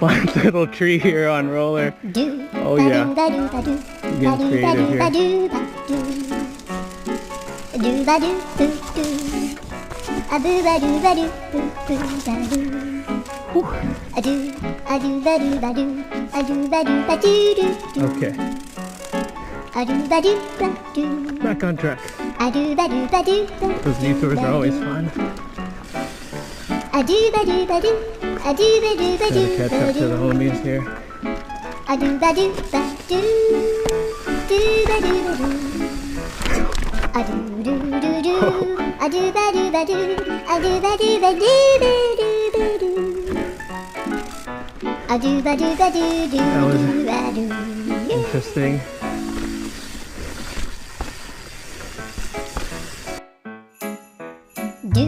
Fun little tree here on roller. Oh yeah. Getting creative here. Okay. Back on track. Those detours are always fun. Gotta catch up to the homies here. That was interesting.